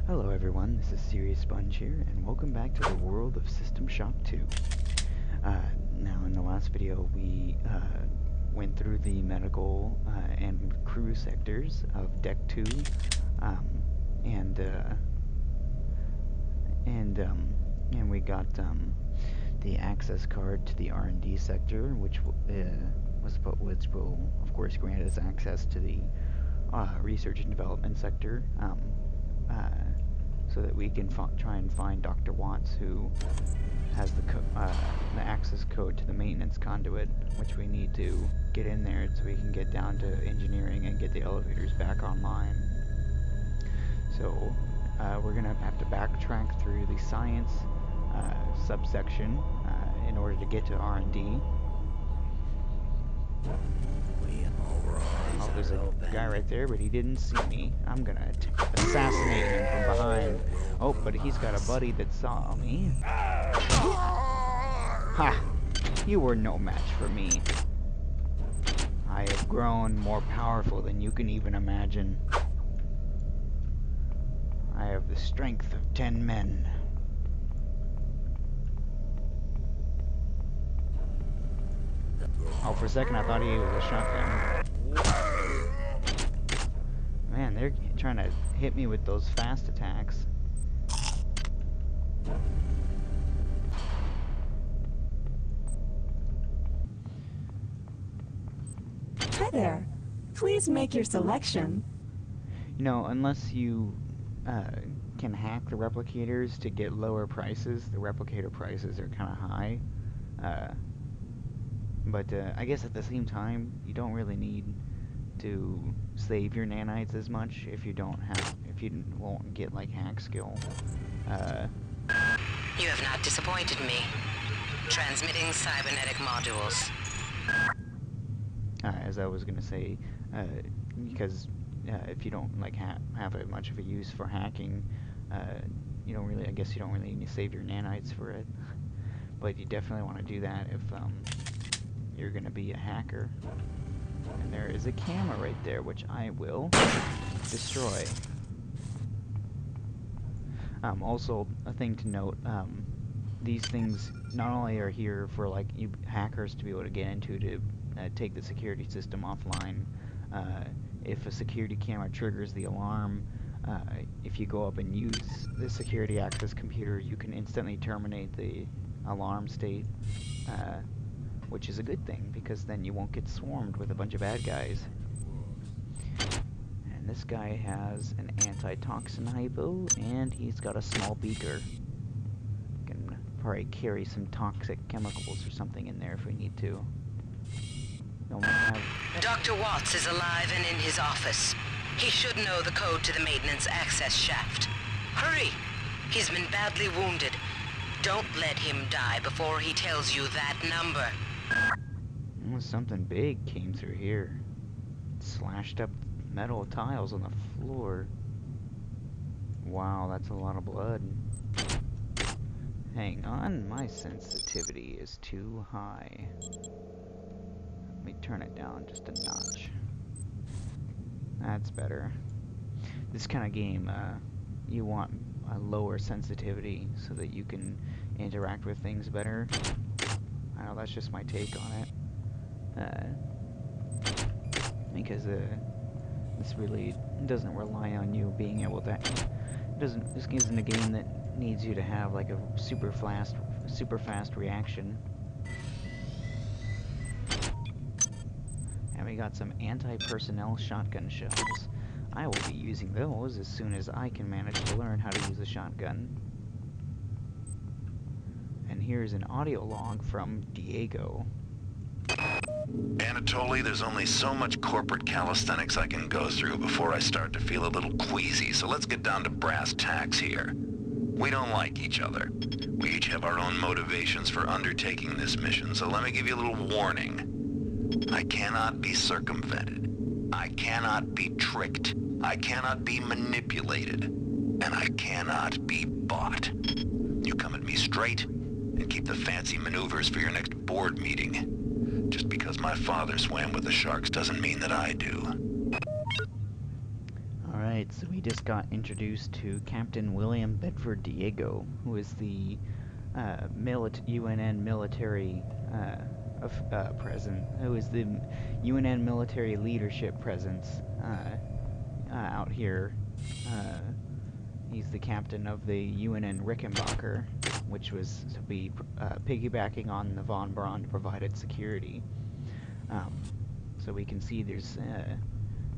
Hello everyone, this is Serious Sponge here, and welcome back to the world of System Shock 2. Now in the last video we went through the medical and crew sectors of Deck 2, and we got the access card to the R&D sector, which will of course grant us access to the research and development sector, so that we can try and find Dr. Watts, who has the access code to the maintenance conduit, which we need to get in there so we can get down to engineering and get the elevators back online. So we're going to have to backtrack through the science subsection in order to get to R&D. Oh, there's a guy right there, but he didn't see me. I'm gonna assassinate him from behind. Oh, but he's got a buddy that saw me. Ha! You were no match for me. I have grown more powerful than you can even imagine. I have the strength of 10 men. Oh, for a second I thought he was a shotgun. Man, they're trying to hit me with those fast attacks. Hi there. Please make your selection. You know, unless you can hack the replicators to get lower prices, the replicator prices are kind of high. But I guess at the same time, you don't really need to save your nanites as much if you won't get like hack skill. You have not disappointed me. Transmitting cybernetic modules. As I was gonna say, because if you don't like have much of a use for hacking, you don't really need to save your nanites for it. But you definitely want to do that if you're gonna be a hacker. And there is a camera right there, which I will destroy. Also, a thing to note, these things not only are here for like you hackers to be able to get into to take the security system offline. If a security camera triggers the alarm, if you go up and use the security access computer, you can instantly terminate the alarm state, which is a good thing, because then you won't get swarmed with a bunch of bad guys. And this guy has an antitoxin hypo, and he's got a small beaker. Can probably carry some toxic chemicals or something in there if we need to. Dr. Watts is alive and in his office. He should know the code to the maintenance access shaft. Hurry! He's been badly wounded. Don't let him die before he tells you that number. Oh, something big came through here. Slashed up metal tiles on the floor. Wow, that's a lot of blood. Hang on, my sensitivity is too high. Let me turn it down just a notch. That's better. This kind of game, you want a lower sensitivity so that you can interact with things better. I know that's just my take on it. Because this really doesn't rely on you being able to. This isn't a game that needs you to have like a super fast reaction. And we got some anti-personnel shotgun shells. I will be using those as soon as I can manage to learn how to use a shotgun. And here's an audio log from Diego. Anatoly, there's only so much corporate calisthenics I can go through before I start to feel a little queasy, so let's get down to brass tacks here. We don't like each other. We each have our own motivations for undertaking this mission, so let me give you a little warning. I cannot be circumvented. I cannot be tricked. I cannot be manipulated. And I cannot be bought. You come at me straight, and keep the fancy maneuvers for your next board meeting. Just because my father swam with the sharks doesn't mean that I do. Alright, Alright, so we just got introduced to Captain William Bedford Diego, who is the UNN military who is the UNN military leadership presence out here. He's the captain of the UNN Rickenbacker, which was to be piggybacking on the von Braun provided security. So we can see there's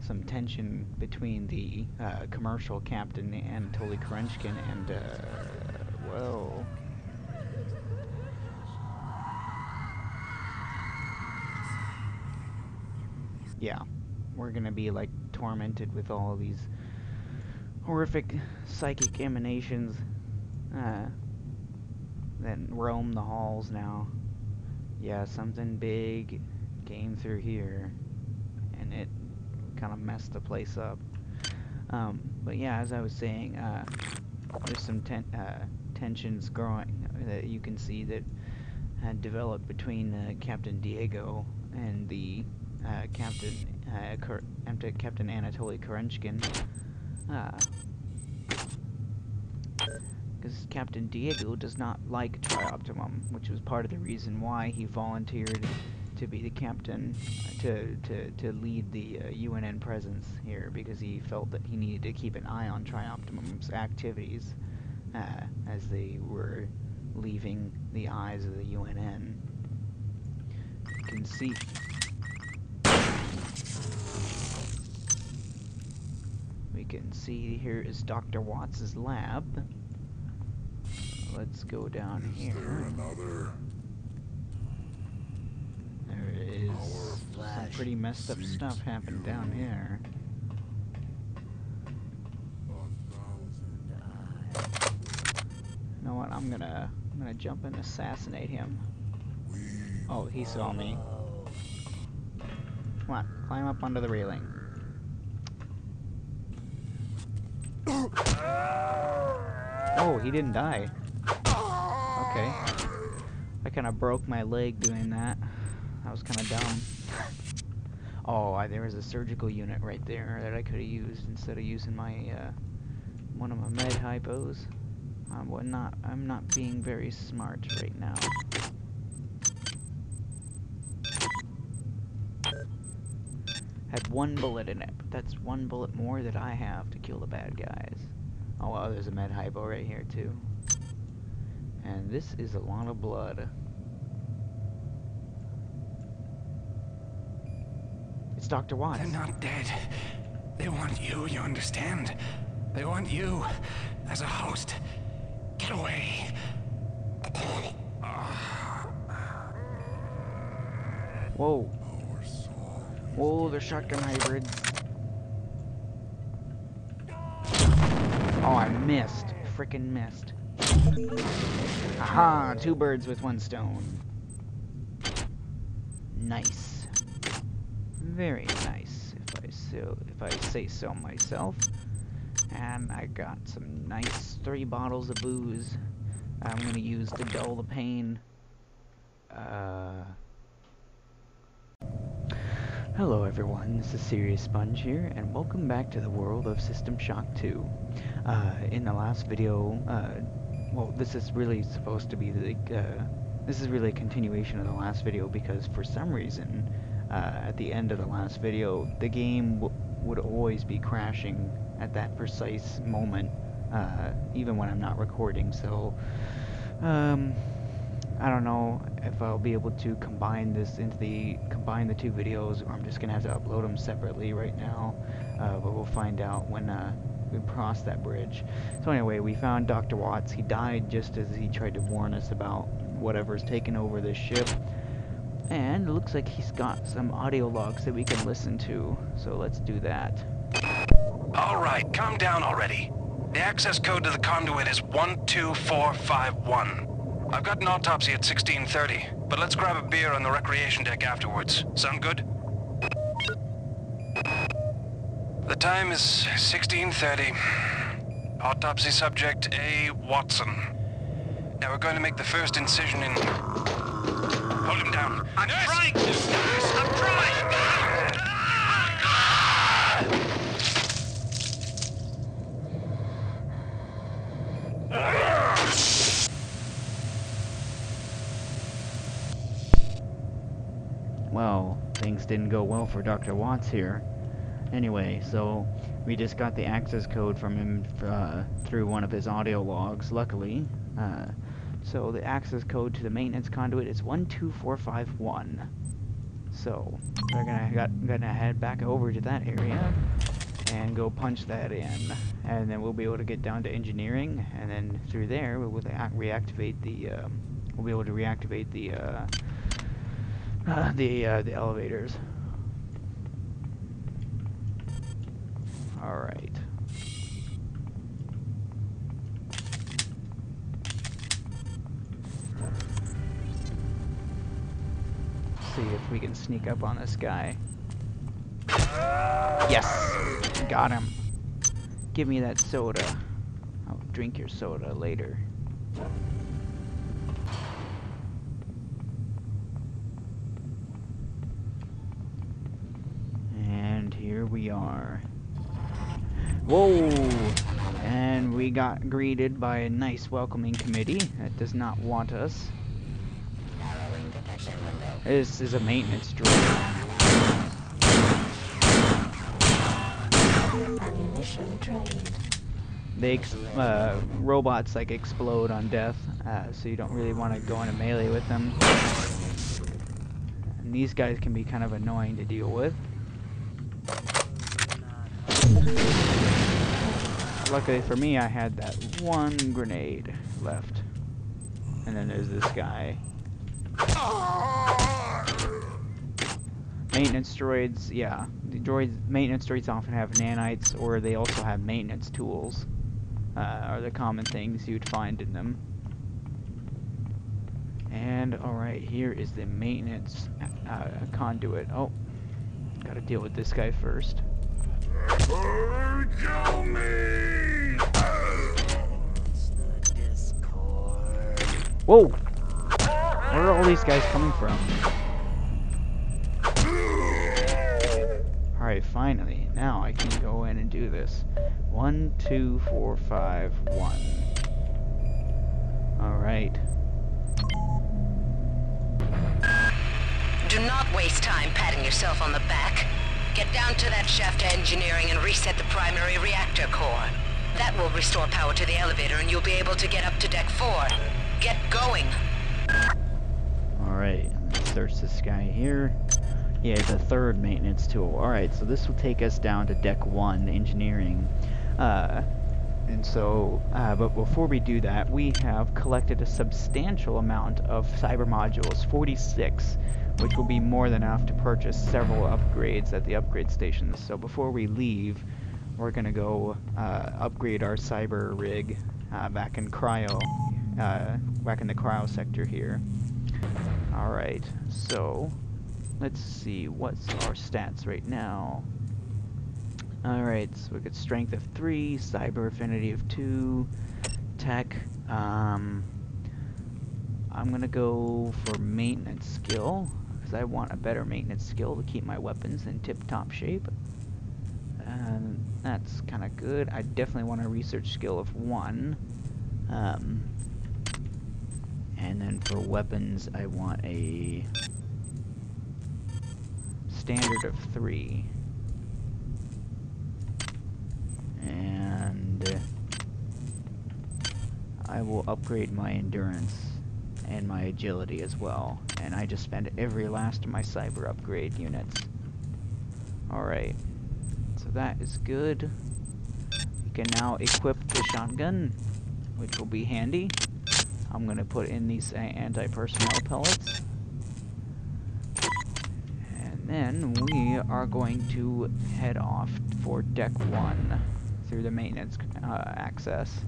some tension between the commercial captain Anatoly Kerenchkin and whoa. Yeah, we're gonna be like tormented with all of these horrific psychic emanations that roam the halls now. Yeah, something big came through here, and it kind of messed the place up. But yeah, as I was saying, there's some tensions growing that you can see that had developed between Captain Diego and the Captain Anatoly Kerenchkin. Because Captain Diego does not like Tri-Optimum, which was part of the reason why he volunteered to be the captain, to lead the UNN presence here, because he felt that he needed to keep an eye on Tri-Optimum's activities as they were leaving the eyes of the UNN. You can see. We can see here is Dr. Watts' lab. Let's go down here. There is some pretty messed up stuff happened down here. You know what? I'm gonna jump and assassinate him. Oh, he saw me. Come on, climb up onto the railing. Oh, he didn't die. Okay. I kind of broke my leg doing that. That was kind of dumb. Oh, there was a surgical unit right there that I could have used instead of using my one of my med hypos. I'm not being very smart right now. Had one bullet in it, but that's one bullet more that I have to kill the bad guys. Oh wow, there's a med hypo right here too. And this is a lot of blood. It's Dr. Watts. They're not dead. They want you understand? They want you as a host. Get away. Whoa. Whoa, they're shotgun hybrids. Oh, I missed. Frickin' missed. Aha! 2 birds with 1 stone. Nice. Very nice, if I say so myself. And I got some nice 3 bottles of booze I'm gonna use to dull the pain. Hello everyone, this is Serious Sponge here, and welcome back to the world of System Shock 2. In the last video, well, this is really supposed to be the, this is really a continuation of the last video, because for some reason, at the end of the last video, the game would always be crashing at that precise moment, even when I'm not recording, so, I don't know if I'll be able to combine the 2 videos, or I'm just gonna have to upload them separately right now, but we'll find out when we cross that bridge. So anyway, we found Dr. Watts. He died just as he tried to warn us about whatever's taken over this ship, and it looks like he's got some audio logs that we can listen to, so let's do that. Alright, calm down already. The access code to the conduit is 12451. I've got an autopsy at 16:30, but let's grab a beer on the recreation deck afterwards. Sound good? The time is 16:30. Autopsy subject A. Watson. Now we're going to make the first incision in... Hold him down. I'm trying to! I'm trying! didn't go well for Dr. Watts here. Anyway, so we just got the access code from him through one of his audio logs, luckily. So the access code to the maintenance conduit is 12451. So we're gonna head back over to that area and go punch that in, and then we'll be able to get down to engineering, and then through there we'll reactivate the we'll be able to reactivate the elevators. All right. See if we can sneak up on this guy. Yes! Got him. Give me that soda. I'll drink your soda later. And here we are. Whoa! And we got greeted by a nice welcoming committee that does not want us. This is a maintenance droid. They robots like explode on death, so you don't really want to go into melee with them. And these guys can be kind of annoying to deal with. Luckily for me, I had that one grenade left. And then there's this guy. Maintenance droids, yeah. The maintenance droids often have nanites, or they also have maintenance tools. Are the common things you'd find in them. And, alright, here is the maintenance conduit. Oh, gotta deal with this guy first. Kill me! Whoa! Where are all these guys coming from? Alright, finally. Now I can go in and do this. 1, 2, 4, 5, 1. Alright. Do not waste time patting yourself on the back. Get down to that shaft to engineering and reset the primary reactor core. That will restore power to the elevator and you'll be able to get up to deck 4. Get going. Alright, let's search this guy here. Yeah, the third maintenance tool. Alright, so this will take us down to deck 1, engineering. And so, but before we do that, we have collected a substantial amount of cyber modules, 46, which will be more than enough to purchase several upgrades at the upgrade stations. So before we leave, we're gonna go upgrade our cyber rig back in the cryo sector here. Alright, so let's see, what's our stats right now? Alright, so we got strength of 3, cyber affinity of 2, tech. I'm gonna go for maintenance skill, because I want a better maintenance skill to keep my weapons in tip-top shape. And that's kind of good. I definitely want a research skill of 1. And then for weapons, I want a standard of 3. And I will upgrade my endurance and my agility as well. And I just spent every last of my cyber upgrade units. Alright, so that is good. We can now equip the shotgun, which will be handy. I'm going to put in these anti-personnel pellets. And then we are going to head off for deck 1 through the maintenance access.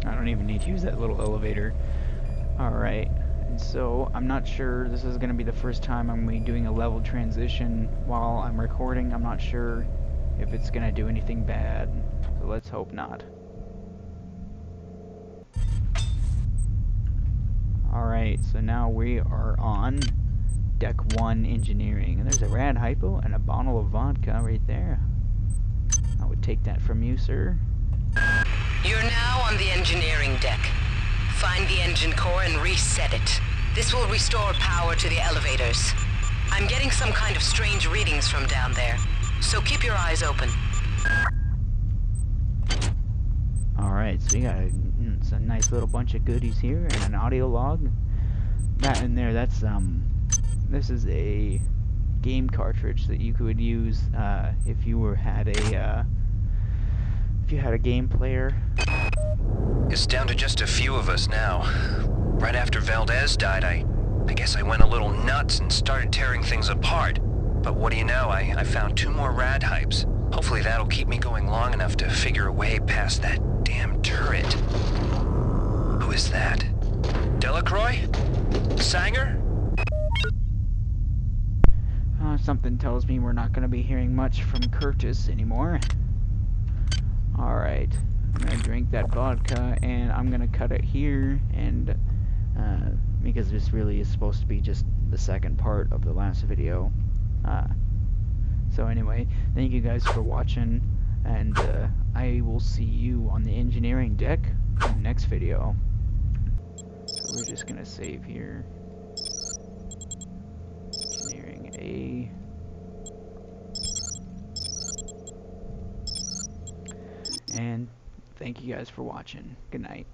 I don't even need to use that little elevator. Alright, and so I'm not sure, this is going to be the first time I'm going to be doing a level transition while I'm recording. I'm not sure if it's going to do anything bad, so let's hope not. Alright, so now we are on deck 1 engineering, and there's a rad hypo and a bottle of vodka right there. I would take that from you, sir. You're now on the engineering deck. Find the engine core and reset it. This will restore power to the elevators. I'm getting some kind of strange readings from down there, so keep your eyes open. Alright, so we got a nice little bunch of goodies here and an audio log. That in there, that's this is a game cartridge that you could use if you had a game player. It's down to just a few of us now. Right after Valdez died, I guess I went a little nuts and started tearing things apart. But what do you know, I found 2 more rad hypes. Hopefully that'll keep me going long enough to figure a way past that damn turret. Who is that? Delacroix? Sanger? Something tells me we're not going to be hearing much from Curtis anymore. Alright, I'm going to drink that vodka, and I'm going to cut it here, and because this really is supposed to be just the second part of the last video. So anyway, thank you guys for watching, and I will see you on the engineering deck in the next video. So we're just going to save here. Engineering A. And thank you guys for watching. Good night.